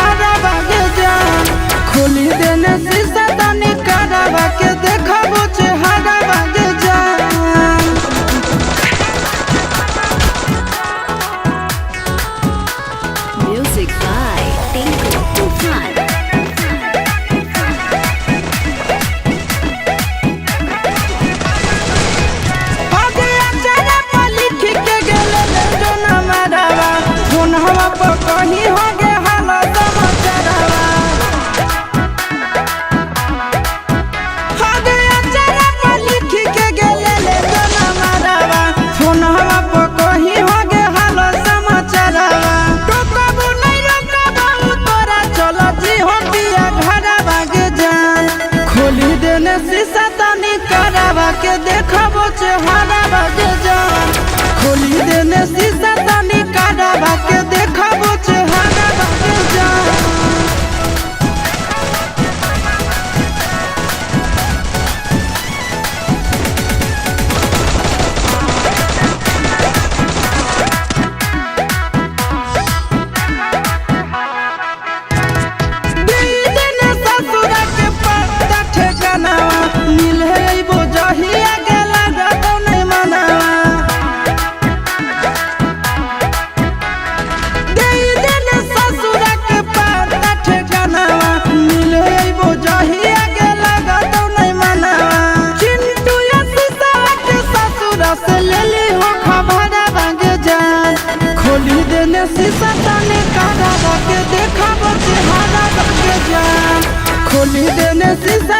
चेहरा बागे जान खोली देने शीशा तनी करावा के देखबो चेहरा बागे जान। Music by Tinku Tufan. कहीं हो गे हाल समाचारवा हगे अचारा पर लिख के गेले ले जनमरवा फोनवा पर कहीं हो गे हाल समाचारवा टोकबू नहीं रोकबू तोरा चल जी होतिया घरा भागे जान खोली देने शीशा तनी करावा के देखबो चेहरा भागे जान खोली देने शीशा तनी करावा के देखबो चेहरा भागे जान। दीदी ससुरा के पत्ता ठेकानावा मिले अइबो जहिया गेला रतो नहीं मनावा दीदी ससुरा के पत्ता ठेकानावा मिले अइबो जहिया गेला रतो नहीं मनावा चिंटू या शीशा के ससुरा से लेली हो खबरा भागे जान खोली देने शीशा तनी करावा के देखबो चेहरा भागे जान खोली देने शीशा